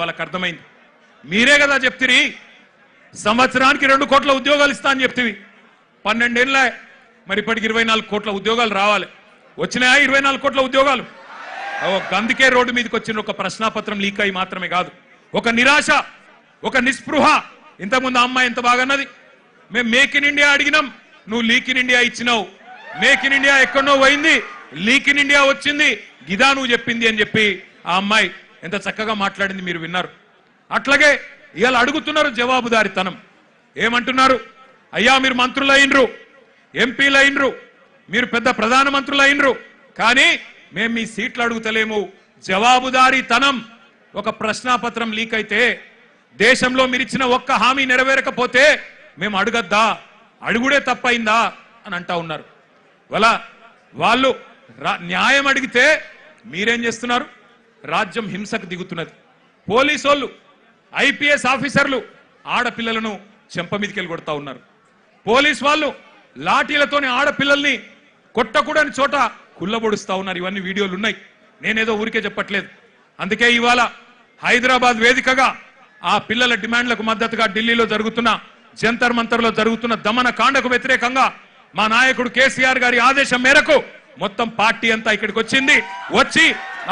వాళ్ళకి అర్థమైంది. మీరే కదా చెప్తిరి సంవత్సరానికి 2 కోట్ల ఉద్యోగాలు ఇస్తా అని చెప్తివి. 12 ఏళ్ళ మరి ఇప్పటికి 24 కోట్ల ఉద్యోగాలు రావాలి. వచ్చినాయా 24 కోట్ల ఉద్యోగాలు? అందుకే రోడ్డు మీదకి వచ్చిన ఒక ప్రశ్నాపత్రం లీక్ అయి మాత్రమే కాదు, ఒక నిరాశ, ఒక నిస్పృహ. ఇంతకుముందు అమ్మాయి ఎంత బాగన్నది, మేము మేక్ ఇన్ ఇండియా అడిగినాం, నువ్వు లీక్ ఇన్ ఇండియా ఇచ్చినావు. మేక్ ఇన్ ఇండియా ఎక్కడో పోయింది, లీక్ ఇన్ ఇండియా వచ్చింది, గిదా నువ్వు చెప్పింది అని చెప్పి ఆ అమ్మాయి ఎంత చక్కగా మాట్లాడింది మీరు విన్నారు. అట్లాగే ఇవాళ అడుగుతున్నారు జవాబుదారితనం. ఏమంటున్నారు? అయ్యా మీరు మంత్రులు అయినరు, ఎంపీలు అయినరు, మీరు పెద్ద ప్రధానమంత్రులు అయినరు, కానీ మేము మీ సీట్లు అడుగుతలేము. జవాబుదారీతనం. ఒక ప్రశ్నాపత్రం లీక్ అయితే దేశంలో మీరు ఇచ్చిన ఒక్క హామీ నెరవేరకపోతే మేము అడగద్దా, అడుగుడే తప్పైందా అని అంటా ఉన్నారు. వాళ్ళు న్యాయం అడిగితే మీరేం చేస్తున్నారు? రాజ్యం హింసకు దిగుతున్నది. పోలీసు వాళ్ళు, ఐపీఎస్ ఆఫీసర్లు ఆడపిల్లలను చెంప మీదకెళ్ళి కొడతా ఉన్నారు. పోలీసు వాళ్ళు లాఠీలతోని ఆడపిల్లల్ని కొట్టకూడని చోట కుళ్ళబొడుస్తా ఉన్నారు. ఇవన్నీ వీడియోలు ఉన్నాయి, నేనేదో ఊరికే చెప్పట్లేదు. అందుకే ఇవాళ హైదరాబాద్ వేదికగా ఆ పిల్లల డిమాండ్లకు మద్దతుగా ఢిల్లీలో జరుగుతున్న జంతర్ మంతర్లో జరుగుతున్న దమన కాండకు వ్యతిరేకంగా మా నాయకుడు కేసీఆర్ గారి ఆదేశం మేరకు మొత్తం పార్టీ అంతా ఇక్కడికి వచ్చింది. వచ్చి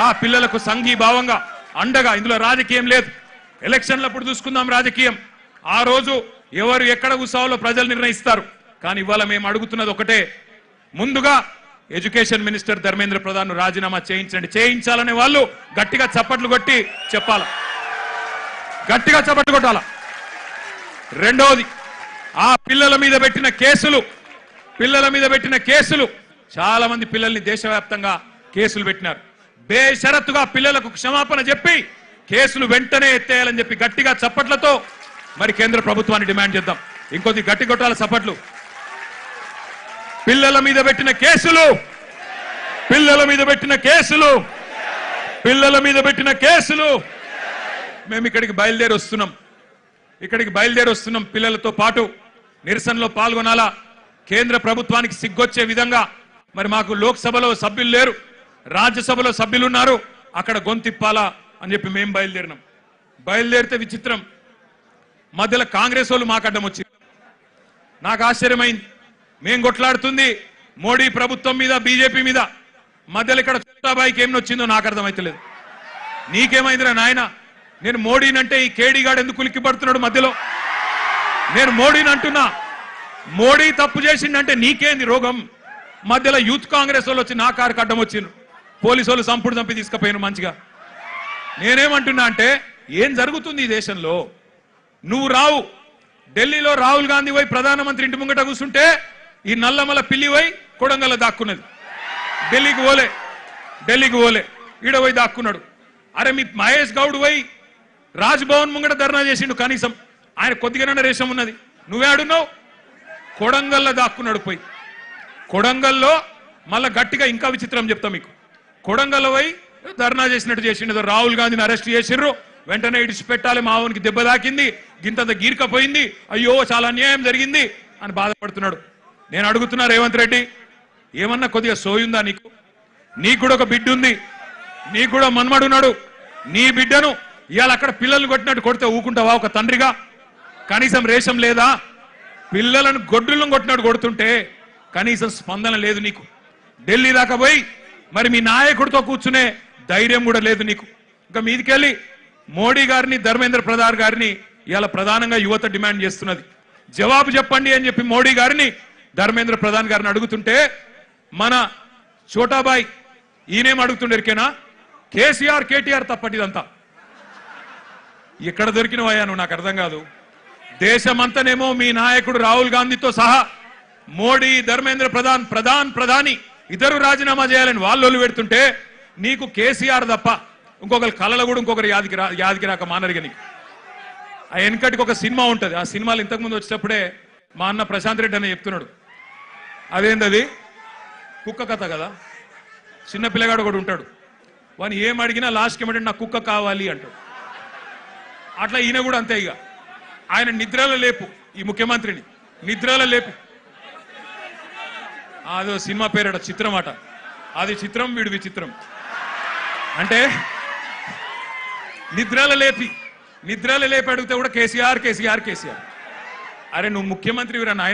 ఆ పిల్లలకు సంఘీభావంగా అండగా, ఇందులో రాజకీయం లేదు, ఎలక్షన్లప్పుడు చూసుకుందాం రాజకీయం, ఆ రోజు ఎవరు ఎక్కడ కూర్చోవాలో ప్రజలు నిర్ణయిస్తారు. కానీ ఇవాళ మేము అడుగుతున్నది ఒకటే, ముందుగా ఎడ్యుకేషన్ మినిస్టర్ ధర్మేంద్ర ప్రధాన్ రాజీనామా చేయించండి. చేయించాలనే వాళ్ళు గట్టిగా చప్పట్లు కొట్టి చెప్పాలా, గట్టిగా చప్పట్లు కొట్టాలా. రెండవది, ఆ పిల్లల మీద పెట్టిన కేసులు చాలా మంది పిల్లల్ని దేశవ్యాప్తంగా కేసులు పెట్టినారు. బేషరతుగా పిల్లలకు క్షమాపణ చెప్పి కేసులు వెంటనే ఎత్తేయాలని చెప్పి గట్టిగా చప్పట్లతో మరి కేంద్ర ప్రభుత్వాన్ని డిమాండ్ చేద్దాం. ఇంకొద్ది గట్టి కొట్టాల చప్పట్లు. పిల్లల మీద పెట్టిన కేసులు మేము ఇక్కడికి బయలుదేరి వస్తున్నాం. పిల్లలతో పాటు నిరసనలో పాల్గొనాలా. కేంద్ర ప్రభుత్వానికి సిగ్గొచ్చే విధంగా మరి మాకు లోక్సభలో సభ్యులు లేరు, రాజ్యసభలో సభ్యులు ఉన్నారు, అక్కడ గొంతిప్పాలా అని చెప్పి మేము బయలుదేరితే విచిత్రం, మధ్యలో కాంగ్రెస్ వాళ్ళు మాకు అడ్డం వచ్చింది. నాకు ఆశ్చర్యమైంది. మేం కొట్లాడుతుంది మోడీ ప్రభుత్వం మీద, బీజేపీ మీద, మధ్యలో ఇక్కడ చోటాబాయికి ఏం వచ్చిందో నాకు అర్థమైతలేదు. నీకేమైందిరా నాయన? నేను మోడీనంటే ఈ కేడీగాడు ఎందుకు ఉలిక్కి పడుతున్నాడు మధ్యలో? నేను మోడీని అంటున్నా, మోడీ తప్పు చేసిండంటే నీకేంది రోగం? మధ్యలో యూత్ కాంగ్రెస్ వాళ్ళు వచ్చి నా కారుకు అడ్డం వచ్చిండ్రు, పోలీసు వాళ్ళు సంపుడు చంపి తీసుకుపోయాను మంచిగా. నేనేమంటున్నా అంటే, ఏం జరుగుతుంది ఈ దేశంలో? నువ్వు రావు, ఢిల్లీలో రాహుల్ గాంధీ పోయి ప్రధానమంత్రి ఇంటి ముంగట కూర్చుంటే ఈ నల్లమల పిల్లి పోయి కొడంగల్లో దాక్కున్నది. ఢిల్లీకి పోలే ఈడ పోయి దాక్కున్నాడు. అరే మీ మహేష్ గౌడ్ పోయి రాజ్భవన్ ముంగట ధర్నా చేసిండు, కనీసం ఆయన కొద్దిగానే రేషం ఉన్నది. నువ్వే ఆడున్నావు, కొడంగల్లో దాక్కున్నాడు. పోయి కొడంగల్లో మళ్ళా గట్టిగా ఇంకా విచిత్రం చెప్తా మీకు, కొడంగల్లో పోయి ధర్నా చేసినట్టు చేసిండు. రాహుల్ గాంధీని అరెస్ట్ చేసిర్రు, వెంటనే ఇడిచిపెట్టాలి, మావునికి దెబ్బ తాకింది, గింతంత గీర్కపోయింది, అయ్యో చాలా అన్యాయం జరిగింది అని బాధపడుతున్నాడు. నేను అడుగుతున్నా రేవంత్ రెడ్డి, ఏమన్నా కొద్దిగా సోయుందా నీకు? నీకు కూడా ఒక బిడ్డ ఉంది, నీకు కూడా మన్మడున్నాడు. నీ బిడ్డను ఇవాళ అక్కడ పిల్లల్ని కొట్టినట్టు కొడితే ఊకుంటావా ఒక తండ్రిగా? కనీసం రేషం లేదా? పిల్లలను గొడ్డులను కొట్టినట్టు కొడుతుంటే కనీసం స్పందన లేదు నీకు. ఢిల్లీ దాకా పోయి మరి మీ నాయకుడితో కూర్చునే ధైర్యం కూడా లేదు నీకు. ఇంకా మీదికెళ్ళి మోడీ గారిని, ధర్మేంద్ర ప్రధాన్ గారిని ఇవాళ ప్రధానంగా యువత డిమాండ్ చేస్తున్నది. జవాబు చెప్పండి అని చెప్పి మోడీ గారిని, ధర్మేంద్ర ప్రధాన్ గారిని అడుగుతుంటే మన చోటాబాయ్ ఈయనేం అడుగుతుండేరికేనా? కేసీఆర్ కేటీఆర్ తప్పటిదంతా ఎక్కడ దొరికినవయ్యా నువ్వు? నాకు అర్థం కాదు. దేశమంతనేమో మీ నాయకుడు రాహుల్ గాంధీతో సహా మోడీ, ధర్మేంద్ర ప్రధాని ఇద్దరు రాజీనామా చేయాలని వాళ్ళు పెడుతుంటే నీకు కేసీఆర్ తప్ప ఇంకొకరు కళలు కూడా ఇంకొకరు యాదికి రాక మానరిగా నీకు. ఆ వెనకటికి ఒక సినిమా ఉంటుంది, ఆ సినిమాలు ఇంతకుముందు వచ్చేటప్పుడే మా అన్న ప్రశాంత్ రెడ్డి అని చెప్తున్నాడు. అదేంటది? కుక్క కథ కదా. చిన్న పిల్లగాడు కూడా ఉంటాడు, వాని ఏం అడిగినా లాస్ట్కి ఏమంటే నాకు కుక్క కావాలి అంటాడు. అట్లా ఈయన కూడా అంతే. ఇక ఆయన నిద్రలో లేపు, ఈ ముఖ్యమంత్రిని నిద్రలో లేపు. అదో సినిమా పేరట, చిత్రం అట. అది చిత్రం, వీడు విచిత్రం. అంటే నిద్రలు లేపి అడిగితే కూడా కేసీఆర్ కేసీఆర్ కేసీఆర్. అరే నువ్వు ముఖ్యమంత్రివిరా నాయన.